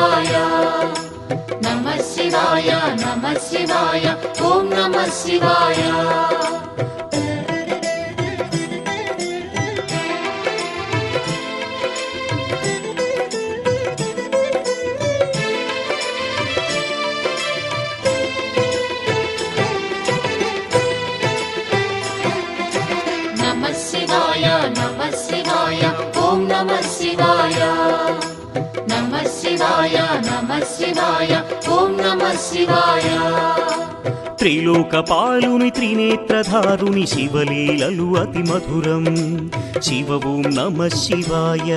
శివాయ నమః శివాయ నమః శివాయ ఓం నమః శివాయ నమః శివాయ ఓం నమః శివాయ నమః శివాయ నమః శివాయ ఓం నమః శివాయ త్రిలోకపాలుని త్రినేత్రధారుని శివలీలలు అతి మధురం శివ ఓం నమః శివాయ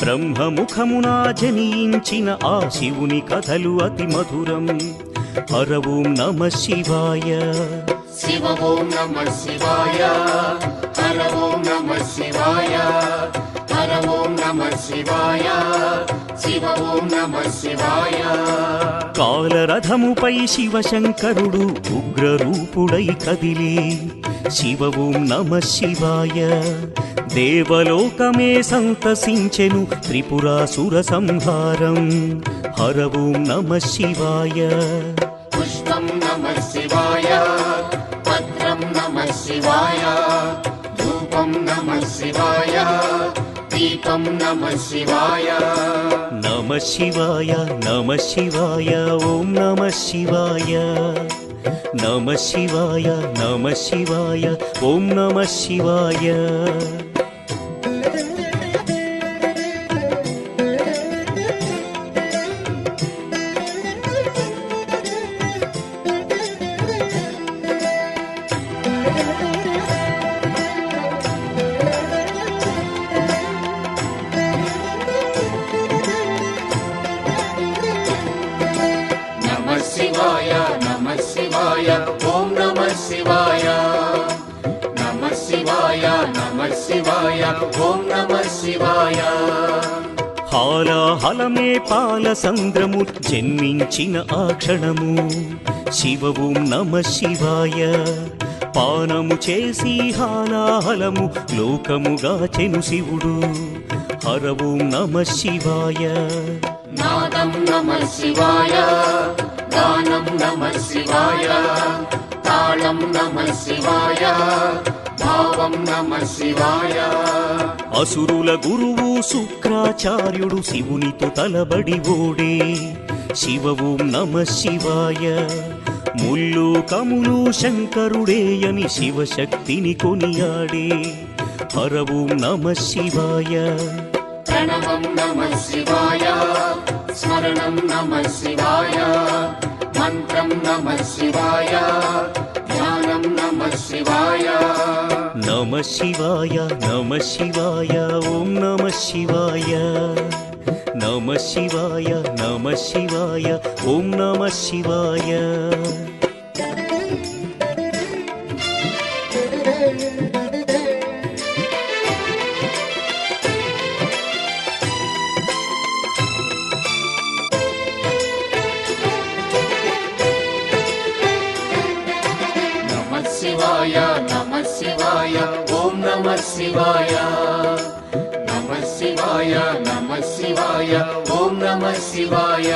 బ్రహ్మముఖమున జనించిన ఆ శివుని కథలు అతి మధురం హర ఓం నమః శివాయ శివ ఓం నమః శివాయ హర ఓం నమః శివాయ హర ఓం నమః శివాయ శివ ఓం నమః శివాయ కాలరథముపై శివశంకరుడు ఉగ్రరూపుడై కదిలి శివ ఓం నమః శివాయ దేవలోకమే సంతసించెను త్రిపురాసుర సంహారం హర ఓం నమః శివాయ పుష్పం నమః శివాయ పత్రం నమః శివాయ ధూపం నమః శివాయ దీపం నమః శివాయ నమః శివాయ నమః శివాయ ఓం నమః శివాయ నమః శివాయ నమః శివాయ ఓం నమః శివాయ నమః శివాయ ఓం నమః శివాయ నమః శివాయ నమః శివాయ ఓం నమః శివాయ హాలాహలమే పాలసంద్రము జన్మించిన ఆ క్షణము శివ ఓం నమః శివాయ పానము చేసి హాలాహలము లోకముగాచెను శివుడు హర ఓం నమః శివాయ నాదం నమః శివాయ గానం నమః శివాయ తాళం నమః శివాయ భావం నమః శివాయ అసురుల గురువు శుక్రాచార్యుడు శివునితో తలబడి ఓడే శివ ఓం నమః శివాయ ముల్లోకములు శంకరుడేయని శివశక్తిని కొనియాడే హర ఓం నమః శివాయ ప్రణవం నమః శివాయ స్మరణం నమః శివాయ మంత్రం నమః శివాయ ధ్యానం నమః శివాయ నమః శివాయ నమః శివాయ ఓం నమః శివాయ నమః శివాయ నమః శివాయ ఓం నమః శివాయ నమః శివాయ ఓం నమః శివాయ నమః శివాయ నమః శివాయ ఓం నమః శివాయ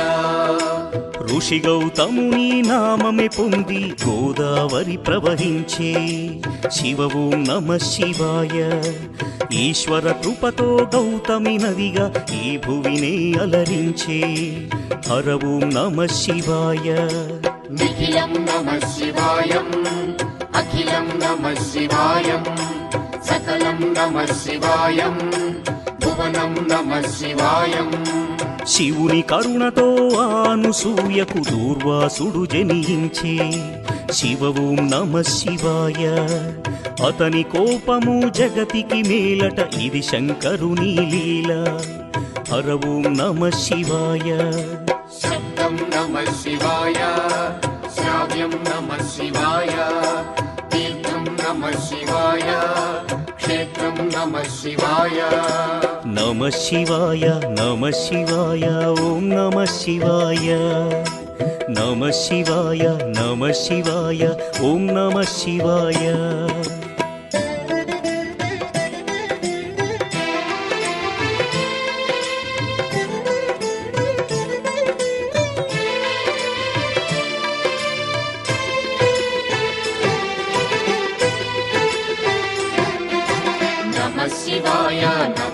ఋషి గౌతముని నామమే పొంది గోదావరి ప్రవహించే శివ ఓం నమః శివాయ ఈశ్వర కృపతో గౌతమి నదిగా ఈ భువినే అలరించే హర ఓం నమః శివాయ నిఖిలం నమః శివాయం అఖిలం నమః శివాయం సకలం నమః శివాయం భువనం నమః శివాయం శివుని కరుణతో ఆనుసూయకు దూర్వాసుడు జనించే శివ ఓం నమః శివాయ అతని కోపము జగతికి మేలట ఇది శంకరుని లీల హర ఓం నమః శివాయ శబ్దం నమః శివాయ శ్రావ్యం నమః శివాయ తీర్థం నమః శివాయ క్షేత్రం నమః శివాయ నమః శివాయ నమః శివాయ ఓం నమః శివాయ నమః శివాయ నమః శివాయ ఓం నమః శివాయ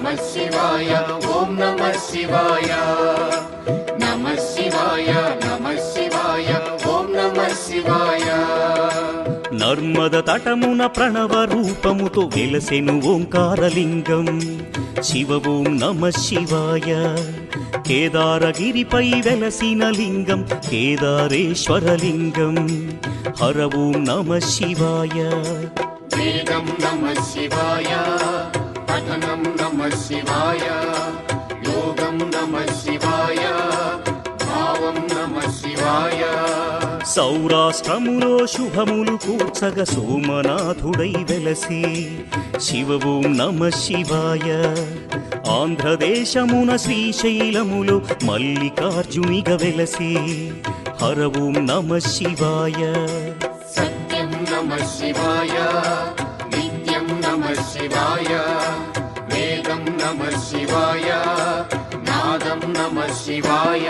నమః శివాయ ఓం నమః శివాయ నమః శివాయ నమః శివాయ ఓం నమః శివాయ నర్మద తటమున ప్రణవ రూపముతో వెలసెను ఓంకారలింగం శివ ఓం నమః శివాయ కేదారగిరిపై వెలసిన లింగం కేదారేశ్వరలింగం హర ఓం నమః శివాయ వేదం నమః శివాయ పఠనం నమః శివాయ యోగం నమః శివాయ భావం నమః శివాయ సౌరాష్ట్రములో శుభములు కూర్చగ సోమనాథుడై వెలసి శివ ఓం నమః శివాయ ఆంధ్రదేశమున శ్రీశైలములో మల్లికార్జునిగ వెలసి హర ఓం నమః శివాయ సత్యం నమః శివాయ నిత్యం నమః శివాయ వేదం నమః శివాయ నాదం నమః శివాయ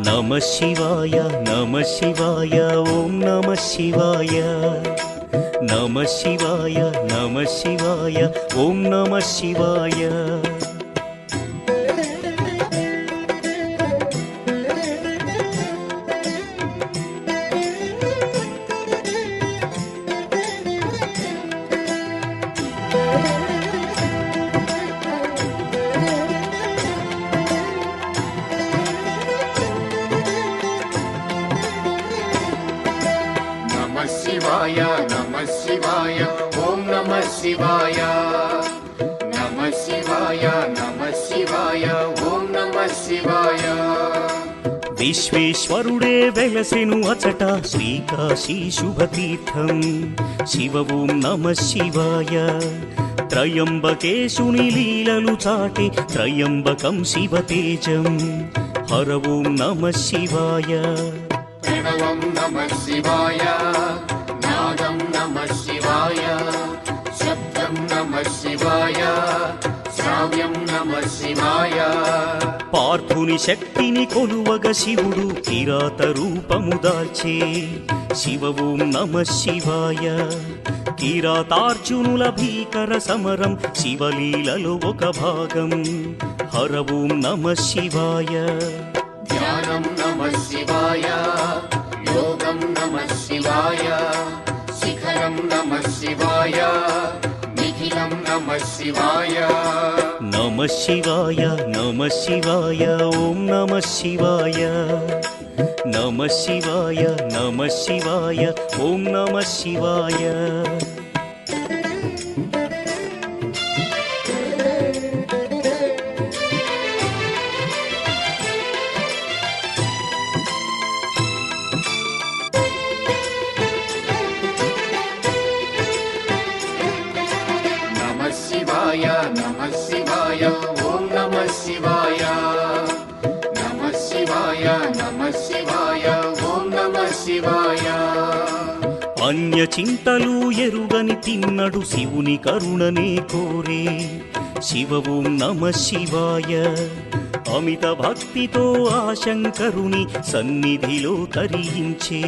నమః శివాయ నమః శివాయ ఓం నమః శివాయ నమః శివాయ నమః శివాయ ఓం నమః శివాయ నమః శివాయ నమః శివాయ ఓం నమః శివాయ నమః శివాయ నమః శివాయ ఓం నమః శివాయ విశ్వేశ్వరుడే వెలసెను అచట శ్రీకాశీ శుభతీర్థం శివ ఓం నమః శివాయ త్రయంబకేశుని లీలలు చాటి త్రయంబకం శివతేజం హర ఓం నమః శివాయ ప్రణవం నమః శివాయ నాదం నమః శివాయ శబ్దం నమః శివాయ శ్రావ్యం నమః శివాయ పార్థుని శక్తిని కొలువగ శివుడు కిరాత రూపము దాల్చే శివ ఓం నమః శివాయ కిరాతార్జునుల భీకర సమరం శివలీలలో ఒక భాగం హర ఓం నమః శివాయ ధ్యానం నమః శివాయ యోగం నమః శివాయ శిఖరం నమః శివాయ నిఖిలం నమః శివాయ నమః శివాయ నమః శివాయ ఓం నమః శివాయ నమః శివాయ నమః శివాయ ఓం నమః శివాయ నమః శివాయ నమః శివాయ ఓం నమః శివాయ నమః శివాయ నమః శివాయ ఓం నమః శివాయ అన్య చింతలు ఎరుగని తిన్నడు శివుని కరుణనే కోరే శివ ఓం నమః శివాయ అమిత భక్తితో ఆ శంకరుని సన్నిధిలో తరించే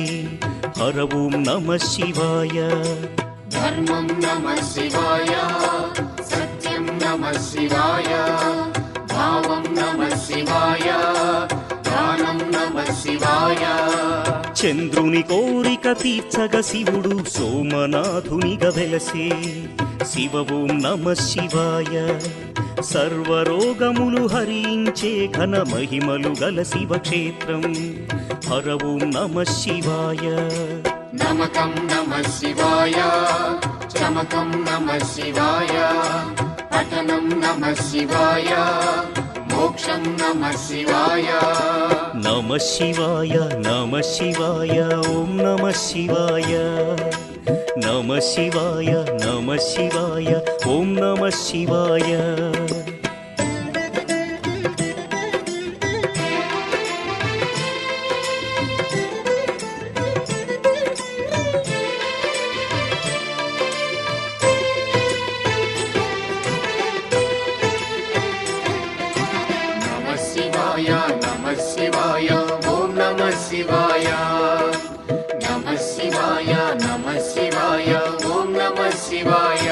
హర ఓం నమః శివాయ ధర్మం నమః శివాయ సత్యం నమః శివాయ భావం నమః శివాయ దానం నమః శివాయ చంద్రుని కోరిక తీర్చగ శివుడు సోమనాథునిగా వెలసే శివ ఓం నమః శివాయ సర్వరోగములు హరించే ఘన మహిమలు గల శివక్షేత్రం హర ఓం నమః శివాయ నమకం నమః శివాయ చమకం నమః శివాయ పఠనం నమః శివాయ మోక్షం నమః శివాయ నమః శివాయ నమః శివాయ ఓం నమః శివాయ నమః శివాయ నమః శివాయ ఓం నమః శివాయ నమః శివాయ నమః శివాయ ఓం నమః శివాయ నమః శివాయ నమః శివాయ ఓం నమః శివాయ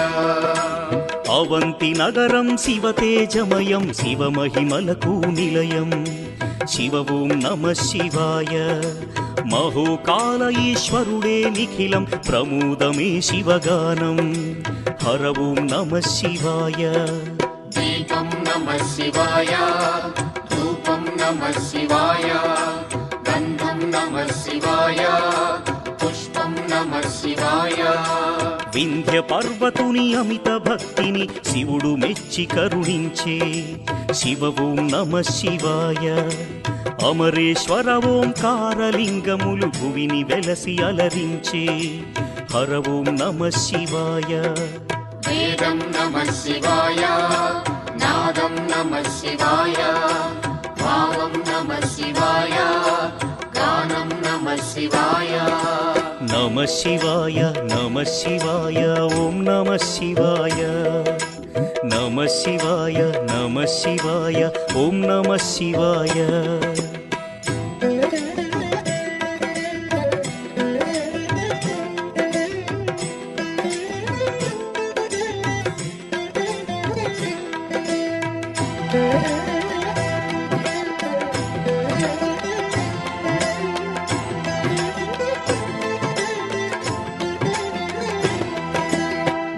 అవంతి నగరం శివతేజమయం శివమహిమలకు నిలయం శివ ఓం నమ శివాయ మహోకాల ఈశ్వరుడే నిఖిలం ప్రమోదమే శివగానం హర ఓం నమ శివాయ దీపం నమః శివాయ ధూపం నమః శివాయ గంధం నమః శివాయ పుష్పం నమః శివాయ వింధ్య పర్వతుని అమిత భక్తిని శివుడు మెచ్చి కరుణించే శివ ఓం నమ శివాయ అమరేశ్వర ఓంకారలింగములు భువిని వెలసి అలరించే హర ఓం నమ శివాయ వేదం నమః శివాయ నాదం నమః శివాయ భావం నమః శివాయ గానం నమః శివాయ నమ శివాయ నమ శివాయ ఓం నమ శివాయ నమ శివాయ నమ శివాయ ఓం నమ శివాయ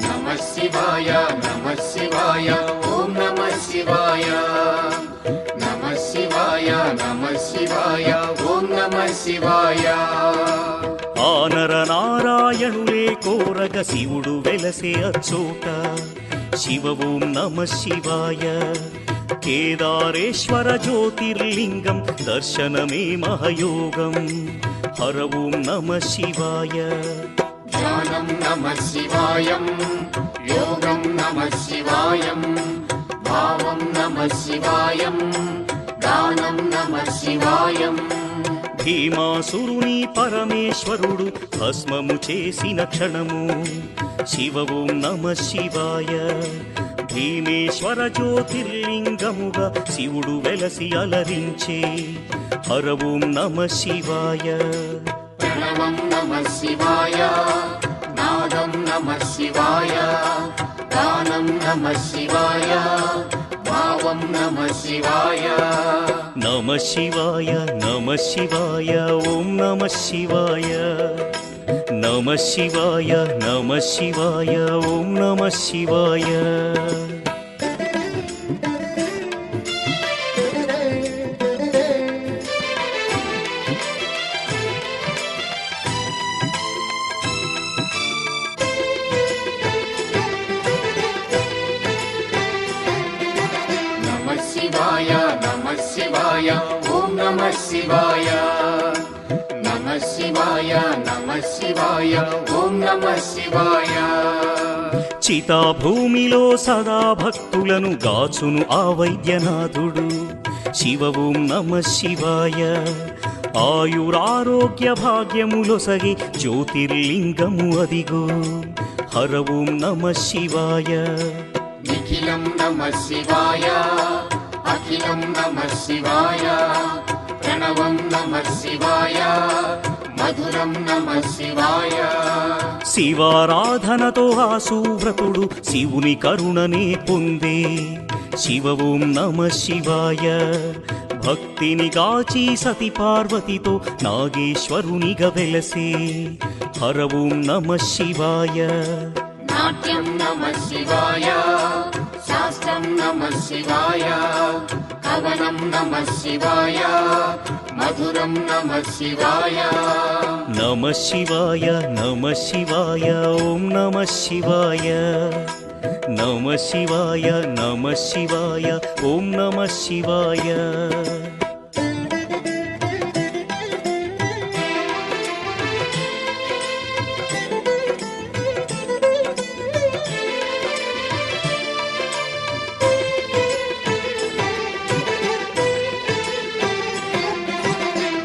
నమః శివాయ నమః శివాయ ఓం నమః శివాయ నమః శివాయ నమః శివాయ ఓం నమః శివాయ ఆనర నారాయణులే కోరగ శివుడు వెలసే అచ్చోట శివ ఓం నమ శివాయ కేదారేశ్వర జ్యోతిర్లింగం దర్శనమే మహయోగం హర ఓం నమ శివాయ ధ్యానం నమః శివాయం యోగం నమః శివాయం భావం నమః శివాయం గానం నమః శివాయం భీమాసురుని పరమేశ్వరుడు భస్మము చేసిన క్షణము శివ ఓం నమ శివాయ భీమేశ్వర జ్యోతిర్లింగముగా శివుడు వెలసి అలరించే హర ఓం నమ శివాయ ప్రణవం నమః శివాయ నాదం నమః శివాయ గానం నమః శివాయ భావం నమః శివాయ నమ శివాయ నమ శివాయ ఓం నమ శివాయ నమ శివాయ నమ శివాయ ఓం నమ శివాయ నమః శివాయ నమః శివాయ ఓం నమః శివాయ నమః శివాయ నమః శివాయ ఓం నమః శివాయ చితాభూమిలో సదా భక్తులను గాచును ఆ వైద్యనాథుడు శివ ఓం నమ శివాయ ఆయురారోగ్య భాగ్యములొసగి జ్యోతిర్లింగము అదిగో హర ఓం నమ శివాయ నిఖిలం నమః శివాయ అఖిలం నమః శివాయ ప్రణవం నమః శివాయ మధురం నమః శివాయ శివారాధనతో ఆ సువ్రతుడు శివుని కరుణనే పొందే శివ ఓం నమ శివాయ భక్తిని గాచి సతి పార్వతితో నాగేశ్వరునిగా వెలసే హర ఓం నమ శివాయ నాట్యం నమః శివాయ శాస్త్రం నమః శివాయ కవనం నమః శివాయ మధురం నమః శివాయ నమ శివాయ నమ శివాయ ఓం నమ శివాయ నమ శివాయ నమ శివాయ ఓం నమ శివాయ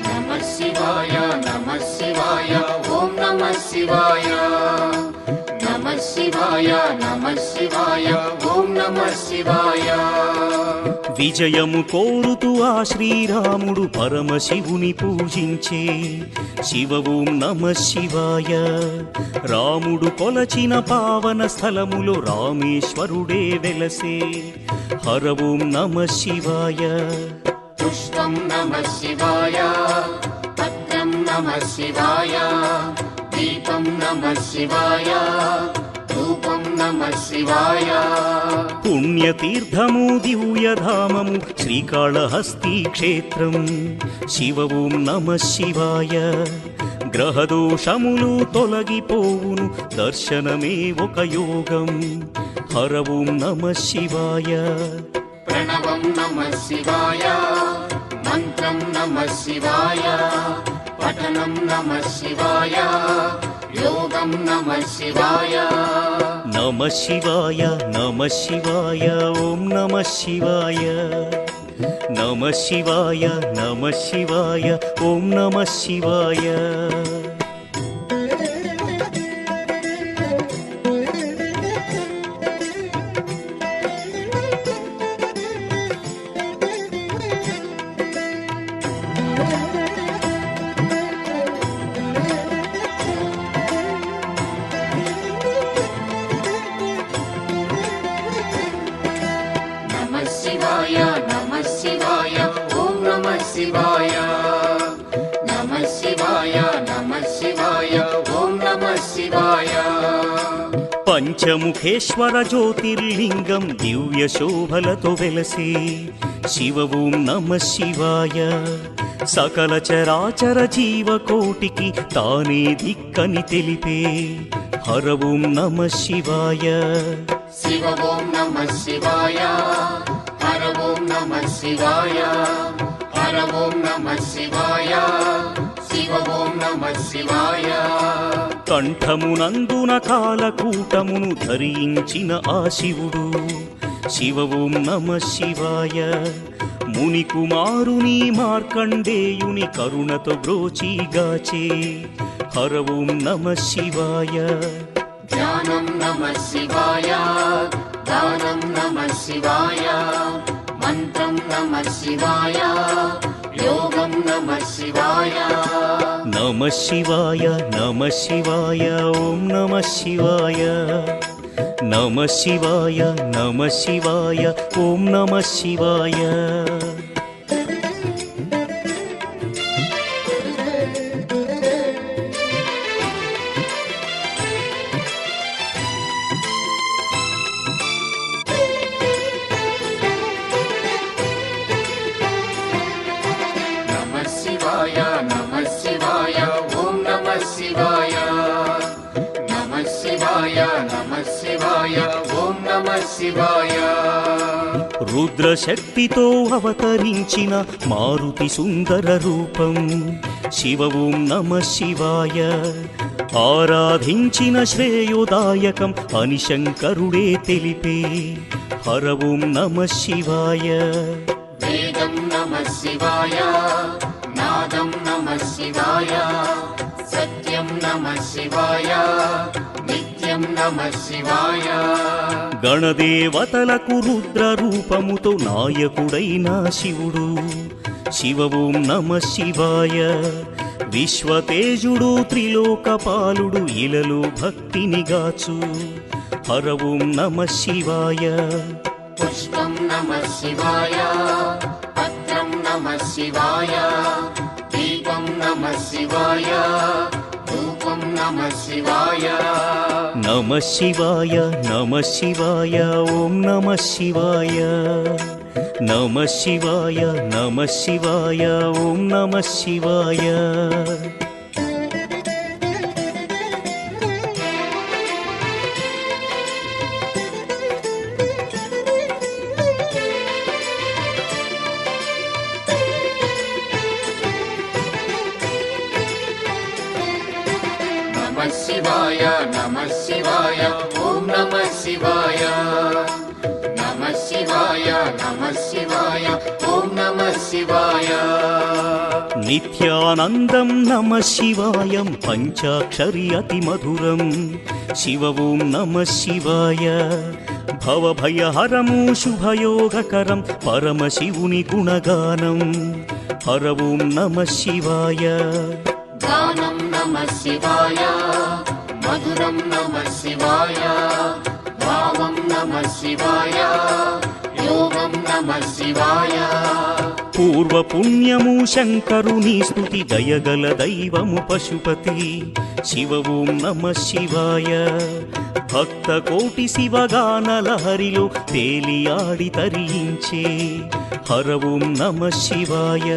నమః శివాయ నమః శివాయ ఓం నమః శివాయ నమః శివాయ నమః శివాయ ఓం ఓం నమః శివాయ. విజయము కోరుతూ ఆ శ్రీరాముడు పరమశివుని పూజించే శివ ఓం నమః శివాయ. రాముడు కొలచిన పావన స్థలములో రామేశ్వరుడే వెలసే హర ఓం నమః శివాయ. పుష్పం నమః శివాయ, పత్రం నమః శివాయ, దీపం నమః శివాయ, ధూపం నమః శివాయ. పుణ్యతీర్థము దివ్యధామము శ్రీకాళహస్తి క్షేత్రం శివ ఓం నమః శివాయ. గ్రహదోషములు తొలగిపోవును దర్శనమే ఒక యోగం హర ఓం నమః శివాయ. ప్రణవం నమః శివాయ, మంత్రం నమః శివాయ, పఠనం నమః శివాయ, యోగం నమః శివాయ. నమః శివాయ నమః శివాయ ఓం నమః శివాయ. నమః శివాయ నమః శివాయ ఓం నమః శివాయ. నమః శివాయ నమః శివాయ ఓం నమః శివాయ. నమః శివాయ నమః శివాయ ఓం నమః శివాయ. పంచముఖేశ్వర జ్యోతిర్లింగం దివ్య శోభలతో వెలసే శివ ఓం నమః శివాయ. సకల చరాచర జీవకోటికి తానే దిక్కని తెలిపే హర ఓం నమః శివాయ. శివ ఓం నమః శివాయ, హర ఓం నమః శివాయ, హర ఓం నమః శివాయ, శివ ఓం నమః శివాయ. కంఠమునందున కాలకూటమును ధరించిన ఆ శివుడు శివ ఓం నమః శివాయ. ముని కుమారుని మార్కండేయుని కరుణతో బ్రోచిగాచే హర ఓం నమః శివాయ. ధ్యానం నమః శివాయ, దానం నమః శివాయ, మంత్రం నమః శివాయ, యోగం నమః శివాయ. నమః శివాయ నమః శివాయ ఓం నమః శివాయ. నమః శివాయ నమః శివాయ ఓం నమః శివాయ. నమః శివాయ నమః శివాయ ఓం నమః శివాయ. నమః శివాయ నమః శివాయ ఓం నమః శివాయ. రుద్రశక్తితో అవతరించిన మారుతి సుందర రూపం శివ ఓం నమః శివాయ. ఆరాధించిన శ్రేయోదాయకం అని శంకరుడే తెలిపే హర ఓం నమః శివాయ. వేదం నమః శివాయ, నాదం నమః శివాయ, సత్యం నమః శివాయ, నిత్యం నమః శివాయ. గణదేవతలకు రుద్ర రూపముతో నాయకుడైన శివుడు శివ ఓం నమః శివాయ. విశ్వతేజుడు త్రిలోకపాలుడు ఇలలో భక్తిని గాచు హర ఓం నమః శివాయ. పుష్పం నమః శివాయ, పత్రం నమః శివాయ, దీపం నమః శివాయ, ధూపం నమః శివాయ. నమః శివాయ నమః శివాయ ఓం నమః శివాయ. నమః శివాయ నమః శివాయ ఓం నమః శివాయ. నమః శివాయ నమః శివాయ ఓం నమః శివాయ. నమః శివాయ నమః శివాయ ఓం నమః శివాయ. నిత్యానందం నమ శివాయం పంచాక్షరి అతి మధురం శివ ఓం నమ శివాయ భవభయహరము శుభయోగకరం పరమశివుని గుణగానం హర ఓం నమ శివాయ గానం నమః శివాయ మధురం నమః శివాయ భావం నమః శివాయ యోగం నమః శివాయ పూర్వపుణ్యము శంకరుని స్తుతి దయగల దైవము పశుపతి శివ ఓం నమ శివాయ భక్త కోటి శివగాన లహరిలో తేలియాడి తరించే హర ఓం నమ శివాయ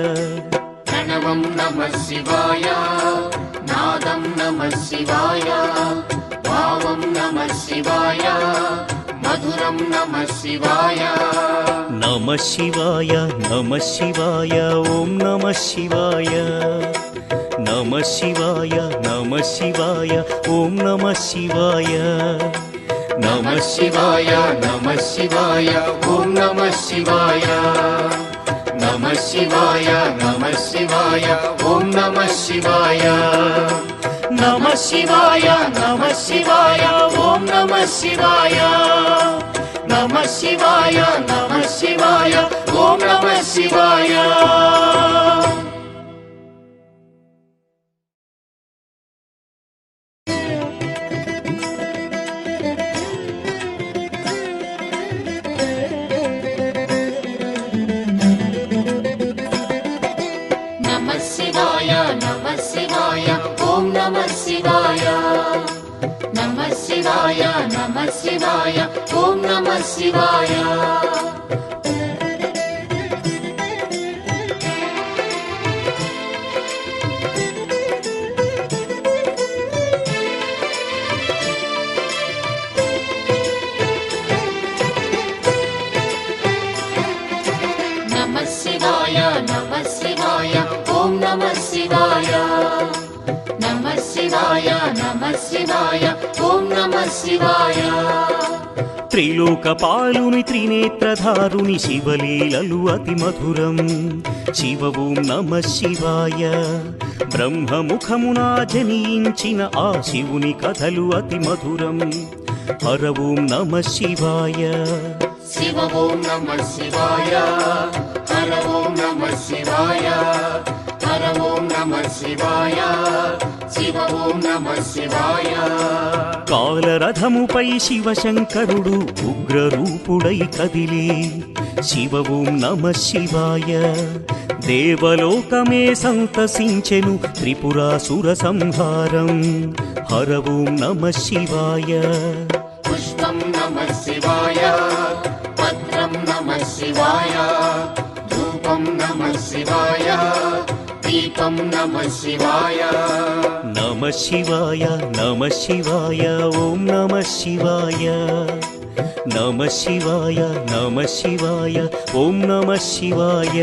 ప్రణవం నమః శివాయ నాదం నమః శివాయ భావం నమః శివాయ మధురం నమః శివాయ నమ శివాయ నమ శివాయ ఓం నమ శివాయ నమ శివాయ నమ శివాయ ఓం నమ శివాయ నమ శివాయ నమ శివాయ ఓం నమ శివాయ నమ శివాయ నమ శివాయ ఓం నమ శివాయ నమ శివాయ నమ శివాయ ఓం నమ శివాయ నమ శివాయ నమ శివాయ ఓం నమ శివాయ నమః శివాయ నమః శివాయ ఓం నమః శివాయ నమః శివాయ నమః శివాయ ఓం నమః శివాయ నమః శివాయ నమః శివాయ ఓం నమః శివాయ నమః శివాయ నమః శివాయ ఓం నమః శివాయ త్రిలోకపాలుని త్రినేత్రధారుని శివలీలలు అతి మధురం శివ ఓం నమ శివాయ బ్రహ్మముఖమున జనించిన ఆ శివుని కథలు అతి మధురం హర ఓం నమ శివాయ శివ ఓం నమః శివాయ హర ఓం నమః శివాయ హర ఓం నమః శివాయ శివ ఓం నమః శివాయ కాలరథముపై శివశంకరుడు ఉగ్రరూపుడై కదిలి శివ ఓం నమ శివాయ దేవలోకమే సంతసించెను త్రిపురాసుర సంహారం హర ఓం నమ శివాయ పుష్పం నమః శివాయ పత్రం నమః శివాయ ధూపం నమః శివాయ దీపం నమః శివాయ నమ శివాయ నమ శివాయ ఓం నమ శివాయ నమ శివాయ నమ శివాయ ఓం నమ శివాయ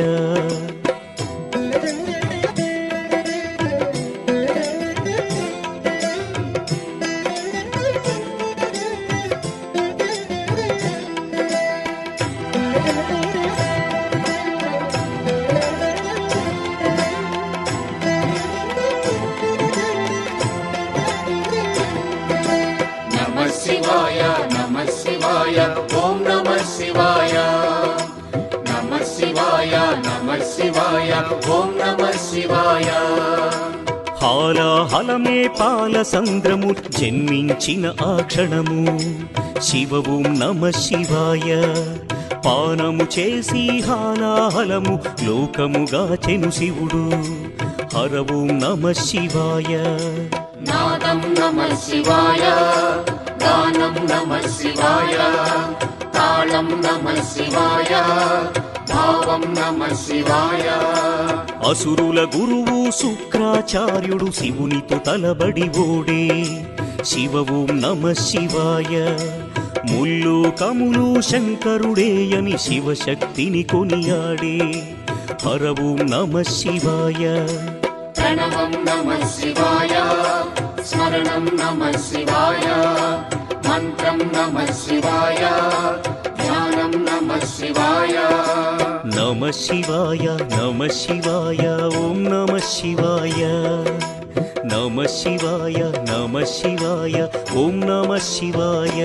నమః శివాయ నమః శివాయ ఓం నమః శివాయ నమః శివాయ నమః శివాయ ఓం నమః శివాయ హాలాహలమే పాల సంద్రము జన్మించిన ఆ క్షణము శివ ఓం నమ శివాయ పానము చేసి హాలాహలము లోకముగాచెను శివుడు హర ఓం నమ శివాయ నాదం నమః శివాయ గానం నమః శివాయ తాళం నమః శివాయ భావం నమః శివాయ అసురుల గురువు శుక్రాచార్యుడు శివునితో తలబడి ఓడే శివ ఓం నమ శివాయ ముల్లోకములు శంకరుడేయని శివశక్తిని కొనియాడే హర ఓం నమ శివాయ ప్రణవం నమః శివాయ స్మరణం నమః శివాయ మంత్రం నమః శివాయ ధ్యానం నమః శివాయ నమ శివాయ నమ శివాయ ఓం నమ శివాయ నమ శివాయ నమ శివాయ ఓం నమ శివాయ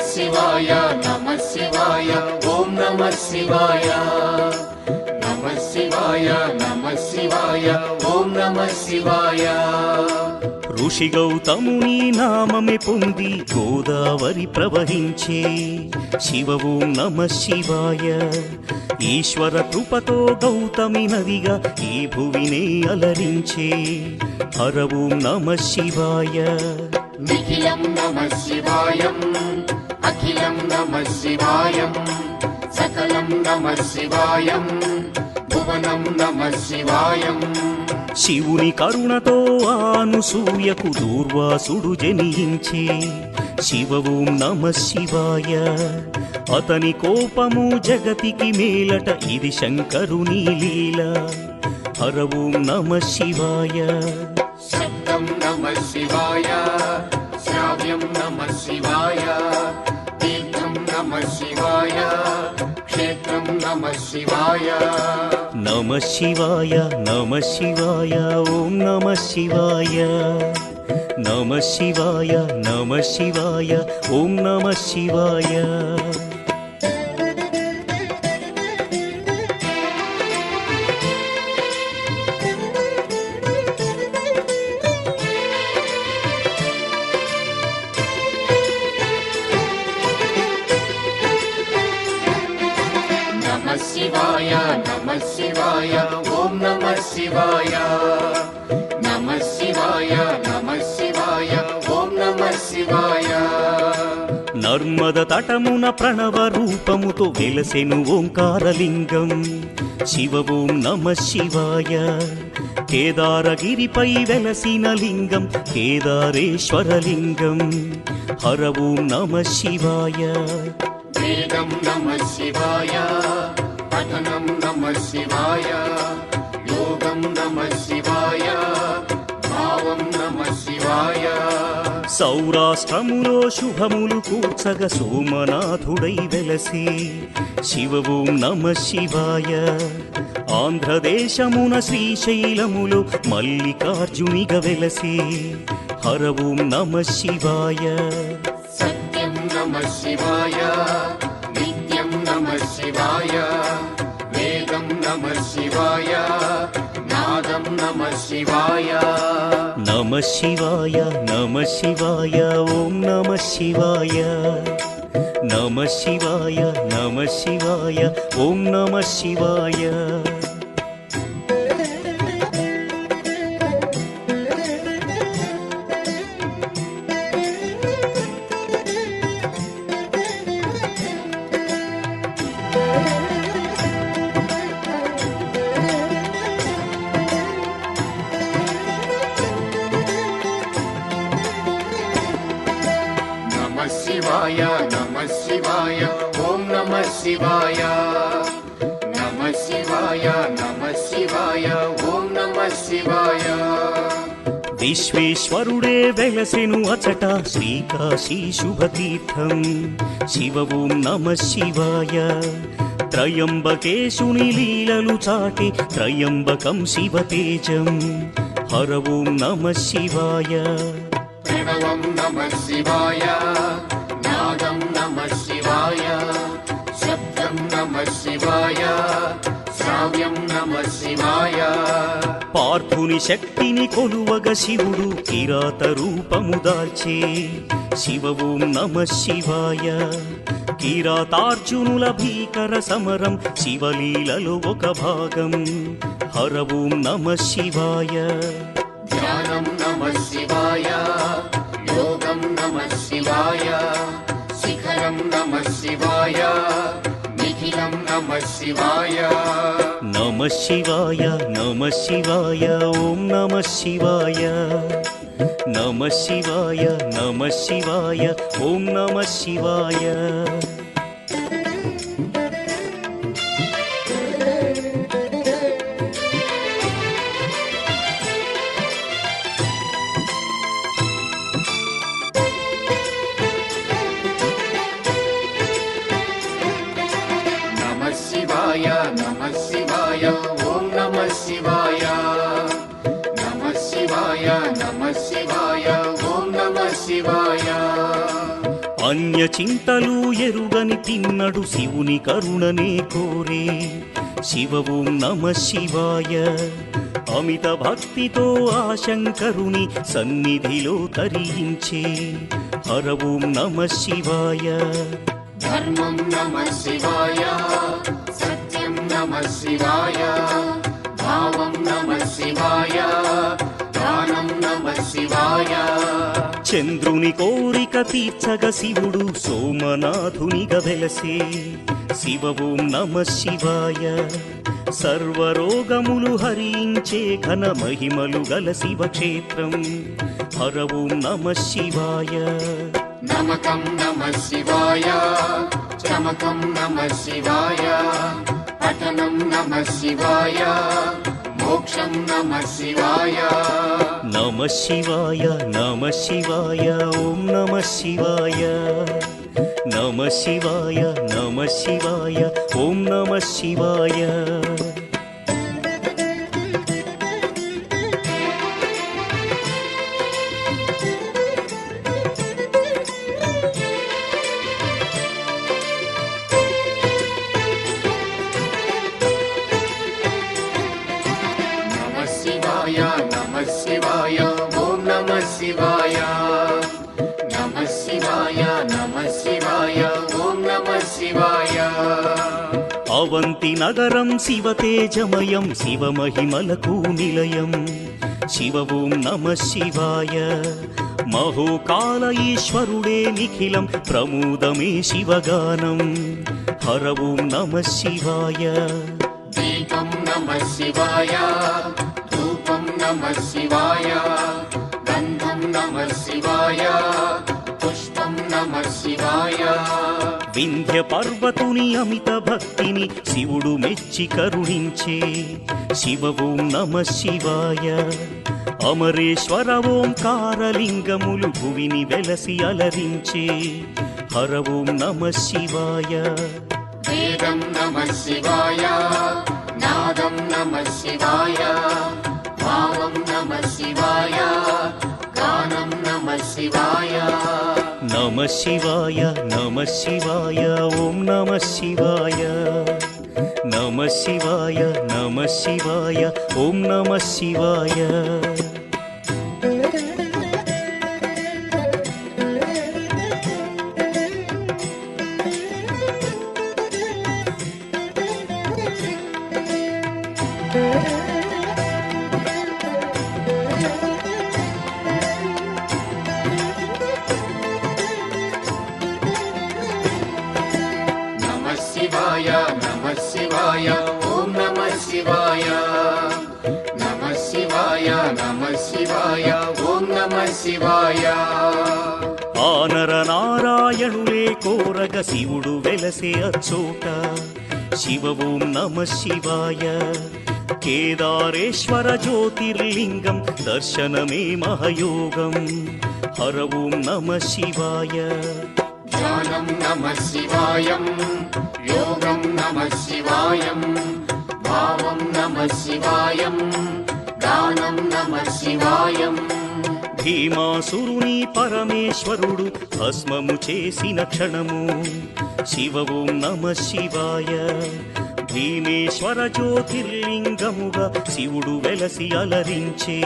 శివాయ నమ శివాయ ఓం నమ శివాయ నమ శివాయ నమ శివాయ ఓం నమ శివాయ ఋషి గౌతముని నామమే పొంది గోదావరి ప్రవహించే శివ ఓం నమ శివాయ ఈశ్వర కృపతో గౌతమి నదిగా ఈ భువినే అలరించే హర ఓం నమ శివాయ నిఖిలం నమ శివాయం అఖిలం నమ శివాయం సకలం నమ శివాయం భువనం నమ శివాయం శివుని కరుణతో ఆనుసూయకు దూర్వాసుడు జనించే శివ ఓం నమ శివాయ అతని కోపము జగతికి మేలట ఇది శంకరుని లీల హర ఓం నమ శివాయ శబ్దం నమ శివాయ శ్రావ్యం నమ శివాయ తీర్థం నమ శివాయ క్షేత్రం నమ శివాయ నమ శివాయ నమ శివాయ ఓం నమ శివాయ నమ శివాయ నమ శివాయ ఓం నమ శివాయ నమ శివాయ నమ శివాయ ఓం నమ శివాయ నమ శివాయ నమ శివాయ ఓం నమ శివాయ నర్మద తటమున ప్రణవ రూపముతో వెలసెను ఓంకారలింగం శివ ఓం నమ శివాయ కేదారగిరిపై వెలసిన లింగం కేదారేశ్వరలింగం హర ఓం నమ శివాయ వేదం నమ శివాయ పఠనం నమ శివాయ యోగం నమ శివాయ భావం నమ శివాయ సౌరాష్ట్రములో శుభములు కూర్చగ సోమనాథుడై వెలసి శివ ఓం నమ శివాయ ఆంధ్రదేశమున శ్రీశైలములో మల్లికార్జునిగ వెలసి హర ఓం నమ శివాయ సత్యం నమ శివాయ నిత్యం నమ శివాయ వేదం నమ శివాయ నాదం నమ శివాయ నమ శివాయ నమ శివాయ ఓం నమ శివాయ నమ శివాయ నమ శివాయ ఓం నమ శివాయ నమ శివాయ నమ శివాయ ఓం నమ శివాయ నమ శివాయ నమ శివాయ ఓం నమ శివాయ విశ్వేశ్వరుడే వెలసెను అచట శ్రీకాశీ శుభతీర్థం శివ ఓం నమ శివాయ త్రయంబకేశుని లీలలు చాటి త్రయంబకం శివతేజం హర ఓం నమ శివాయ ప్రణవం నమ శివాయ నాదం నమ శివాయ శబ్దం నమ శివాయ శ్రావ్యం నమ శివాయ పార్థుని శక్తిని కొలువగ శివుడు కిరాత రూపము దాల్చే శివ ఓం నమ శివాయ కిరాతార్జునుల భీకర సమరం శివలీలలో ఒక భాగం హర ఓం నమ శివాయ ధ్యానం నమ శివాయ యోగం నమ శివాయ శిఖరం నమ శివాయ నిఖిలం నమ శివాయ నమ శివాయ నమ శివాయ ఓం నమ శివాయ నమ శివాయ నమ శివాయ ఓం నమ శివాయ శివాయ ఓం నమః శివాయ నమః శివాయ నమః శివాయ ఓం నమః శివాయ అన్య చింతలు ఎరుగని తిన్నడు శివుని కరుణనే కోరే శివ ఓం నమః శివాయ అమిత భక్తితో ఆ శంకరుని సన్నిధిలో తరించే హర ఓం నమః శివాయ ధర్మం నమః శివాయ సత్యం నమః శివాయ భావం నమః శివాయ దానం నమః శివాయ చంద్రుని కోరిక తీర్చగ శివుడు సోమనాథునిగా వెలసే శివ ఓం నమః శివాయ సర్వరోగములు హరించే ఘన మహిమలు గల శివక్షేత్రం హర ఓం నమః శివాయ నమకం నమః శివాయ చమకం నమః శివాయ పఠనం నమః శివాయ మోక్షం నమః శివాయ నమః శివాయ నమః శివాయ ఓం నమః శివాయ నమః శివాయ నమః శివాయ ఓం నమః శివాయ నమః శివాయ నమః శివాయ ఓం నమః శివాయ నమః శివాయ నమః శివాయ ఓం నమః శివాయ అవంతి నగరం శివ తేజమయం శివ మహిమలకు నిలయం శివ ఓం నమః శివాయ మహోకాల ఈశ్వరుడే నిఖిలం ప్రమోదమే శివగానం హర ఓం నమః శివాయ దీపం నమః శివాయ ధూపం నమః శివాయ గంధం నమః శివాయ పుష్పం నమః శివాయ వింధ్య పర్వతుని అమిత భక్తిని శివుడు మెచ్చి కరుణించే శివ ఓం నమః శివాయ అమరేశ్వర ఓంకారలింగములు భువిని వెలసి అలరించే హర ఓం నమః శివాయ వేదం నమః శివాయ నాదం నమః శివాయ భావం నమః శివాయ గానం నమః శివాయ నమః శివాయ నమః శివాయ ఓం నమః శివాయ నమః శివాయ నమః శివాయ ఓం నమః శివాయ నమః శివాయ నమః శివాయ ఓం నమః శివాయ నమః శివాయ నమః శివాయ ఓం నమః శివాయ ఆనర నారాయణులే కోరగ శివుడు వెలసే అచ్చోట శివ ఓం నమః శివాయ కేదారేశ్వర జ్యోతిర్లింగం దర్శనమే మహయోగం హర ఓం నమః శివాయ ధ్యానం నమః శివాయం యోగం నమః శివాయం భావం నమః శివాయం గానం నమః శివాయం భీమాసురుని పరమేశ్వరుడు భస్మము చేసిన క్షణము శివ ఓం నమః శివాయ భీమేశ్వర జ్యోతిర్లింగముగా శివుడు వెలసి అలరించే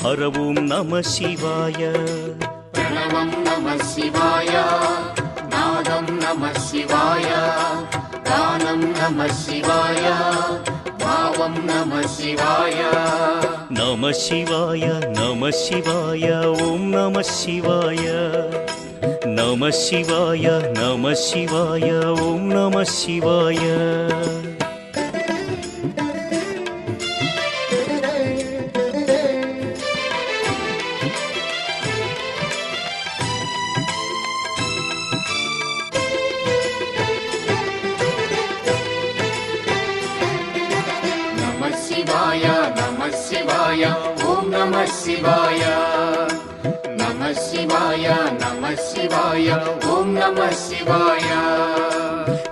హర ఓం నమః శివాయ ప్రణవం నమః శివాయ నాదం నమః శివాయ గానం నమః శివాయ భావం నమః శివాయ నమః శివాయ నమః శివాయ ఓం నమః శివాయ నమః శివాయ నమః శివాయ ఓం నమః శివాయ నమః శివాయ నమః శివాయ ఓం నమః శివాయ నమః శివాయ నమః శివాయ ఓం నమః శివాయ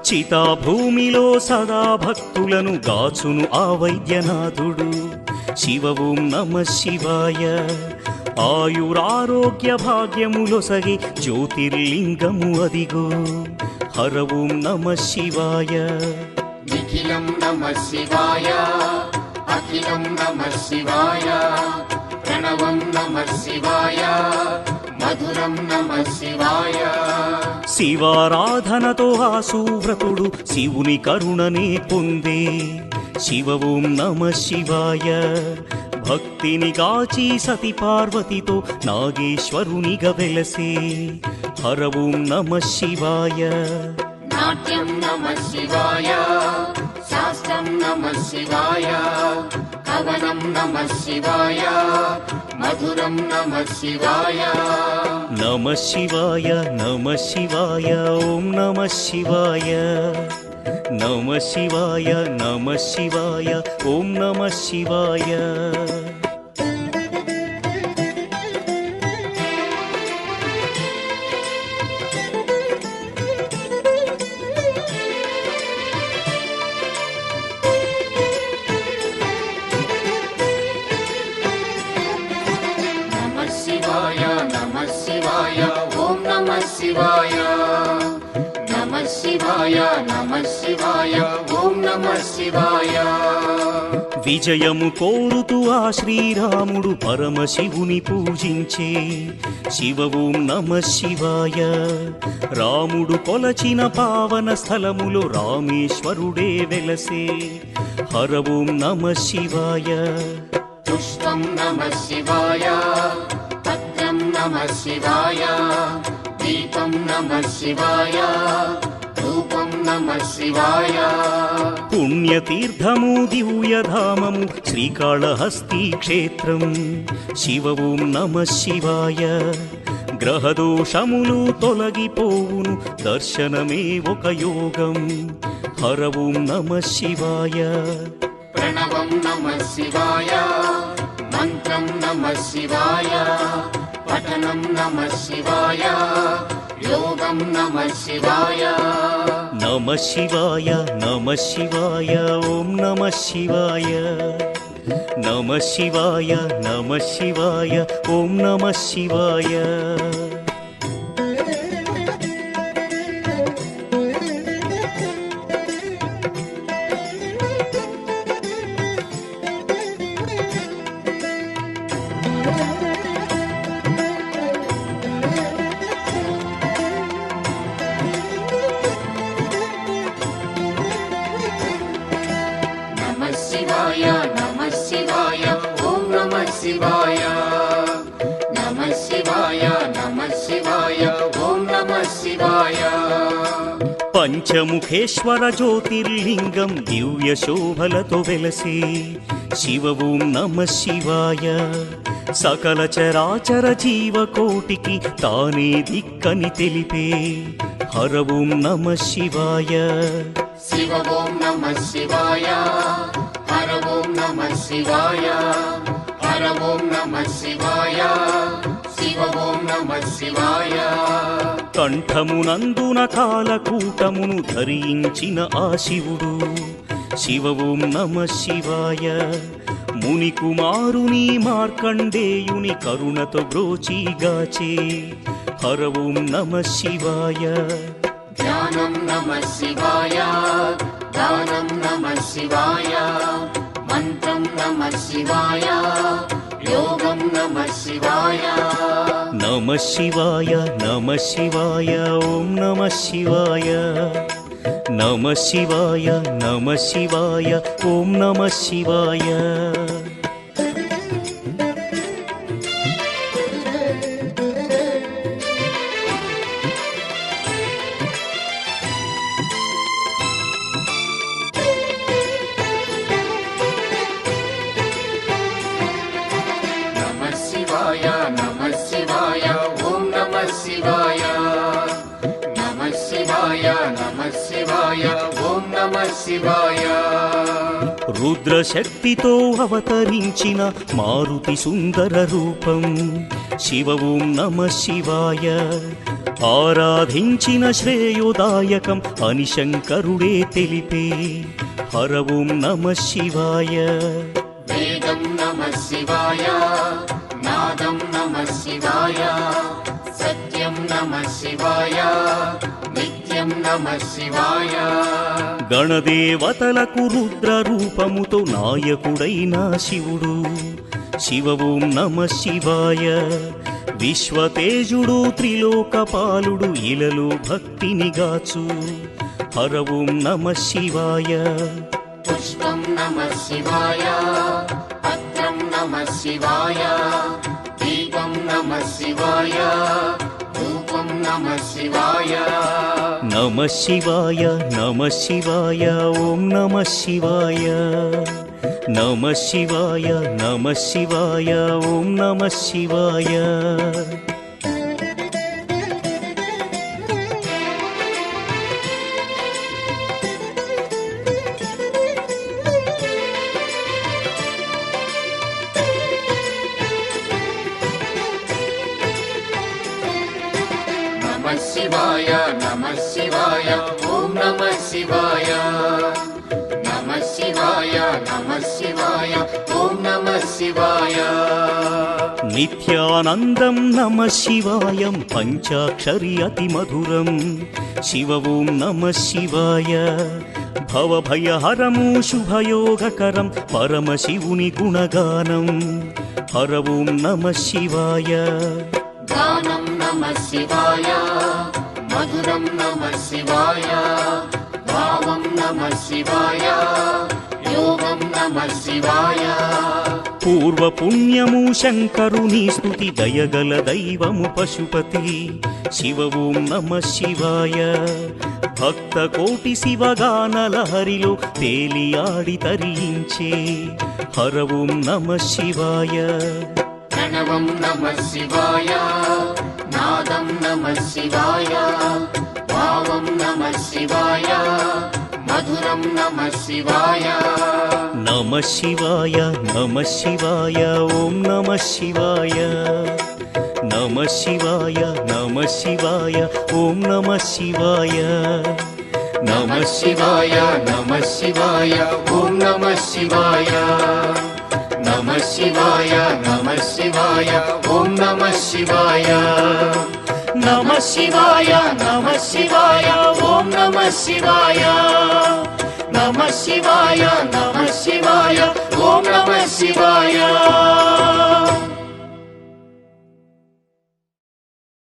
చితాభూమిలో సదా భక్తులను గాచును ఆ వైద్యనాథుడు. శివ ఓం నమ శివాయ. ఆయురారోగ్య భాగ్యములొసగి జ్యోతిర్లింగము అదిగో. హర ఓం నమ శివాయ. నిఖిలం నమః శివాయ, అఖిలం నమః శివాయ, ప్రణవం నమః శివాయ, మధురం నమః శివాయ. శివారాధనతో ఆ సువ్రతుడు శివుని కరుణనే పొందే. శివ ఓం నమ శివాయ. భక్తిని గాచి సతి పార్వతితో నాగేశ్వరునిగా వెలసే. హర ఓం నమ శివాయ. నాట్యం నమః శివాయ, శాస్త్రం నమః శివాయ, కవనం నమః శివాయ, మధురం నమః శివాయ. నమ శివాయ నమ శివాయ ఓం నమ శివాయ. నమ శివాయ నమ శివాయ ఓం నమ శివాయ. నమః శివాయ నమః శివాయ ఓం నమః శివాయ. నమః శివాయ నమః శివాయ ఓం నమః శివాయ. విజయము కోరుతూ ఆ శ్రీరాముడు పరమశివుని పూజించే. శివ ఓం నమ శివాయ. రాముడు కొలచిన పావన స్థలములో రామేశ్వరుడే వెలసే. హర ఓం నమ శివాయ. పుష్పం నమః శివాయ, పత్రం నమః శివాయ, దీపం నమః శివాయ, ధూపం నమః శివాయ. పుణ్యతీర్థము దివ్యధామము శ్రీకాళహస్తి క్షేత్రం. శివ ఓం నమ శివాయ. గ్రహదోషములు తొలగిపోవును దర్శనమే ఒక యోగం. హర ఓం నమ శివాయ. ప్రణవం నమః శివాయ, మంత్రం నమః శివాయ, పఠనం నమః శివాయ, యోగం నమః శివాయ. నమ శివాయ నమ శివాయ ఓం నమ శివాయ. నమ శివాయ నమ శివాయ ఓం నమ శివాయ. నమః శివాయ నమః శివాయ ఓం నమః శివాయ. నమః శివాయ నమః శివాయ ఓం నమః శివాయ. పంచముఖేశ్వర జ్యోతిర్లింగం దివ్య శోభలతో వెలసే. శివ ఓం నమ శివాయ. సకల చరాచర జీవకోటికి తానే దిక్కని తెలిపే. హర ఓం నమ శివాయ. శివ ఓం నమః శివాయ, హర ఓం నమః శివాయ, హర ఓం నమః శివాయ, శివ ఓం నమః శివాయ. కంఠమునందున కాలకూటమును ధరించిన ఆ శివుడు. శివ ఓం నమ శివాయ. ముని కుమారుని మార్కండేయుని కరుణతో బ్రోచిగాచే. హర ఓం నమ శివాయ. ధ్యానం నమః శివాయ, దానం నమః శివాయ, మంత్రం నమః శివాయ, యోగం నమః శివాయ. నమ శివాయ నమ శివాయ ఓం నమ శివాయ. నమ శివాయ నమ శివాయ ఓం నమ శివాయ. నమః శివాయ నమః శివాయ ఓం నమః శివాయ. నమః శివాయ నమః శివాయ ఓం నమః శివాయ. రుద్రశక్తితో అవతరించిన మారుతి సుందర రూపం శివ ఓం నమ శివాయ. ఆరాధించిన శ్రేయోదాయకం అని శంకరుడే తెలిపే హర ఓం నమ శివాయ. వేదం నమః శివాయ, నాదం నమః శివాయ, సత్యం నమః శివాయ, నిత్యం నమః శివాయ. గణదేవతలకు రుద్ర రూపముతో నాయకుడైన శివుడు శివ ఓం నమ శివాయ. విశ్వతేజుడు త్రిలోకపాలుడు ఇలలో భక్తిని గాచు హర ఓం నమ శివాయ. పుష్పం నమః శివాయ, పత్రం నమః శివాయ, దీపం నమః శివాయ, ధూపం నమః శివాయ. నమ శివాయ నమ శివాయ ఓం నమ శివాయ. నమ శివాయ నమ శివాయ ఓం నమ శివాయ. నమః శివాయ నమః శివాయ ఓం నమః శివాయ. నమః శివాయ నమః శివాయ ఓం నమః శివాయ. నిత్యానందం నమ శివాయం పంచాక్షరి అతి మధురం శివ ఓం నమ శివాయ. భవభయహరము శుభయోగకరం పరమశివుని గుణగానం హర ఓం నమ శివాయ. గానం నమః శివాయ, మధురం నమః శివాయ, భావం నమః శివాయ, యోగం నమః శివాయ. పూర్వపుణ్యము శంకరుని స్తుతి దయగల దైవము పశుపతి శివ ఓం నమ శివాయ. భక్త కోటి శివగానల హరిలో తేలియాడి తరించే హర ఓం నమ శివాయ. ప్రణవం నమః శివాయ, నాదం నమః శివాయ, భావం నమః శివాయ, మధురం నమః శివాయ. నమ శివాయ నమ శివాయ ఓం నమ శివాయ. నమ శివాయ నమ శివాయ ఓం నమ శివాయ. నమ శివాయ నమ శివాయ ఓం నమ శివాయ. నమ శివాయ నమ శివాయ ఓం నమ శివాయ. నమ శివాయ నమ శివాయ ఓం నమ శివాయ. నమ శివాయ నమ శివాయ ఓం నమ శివాయ.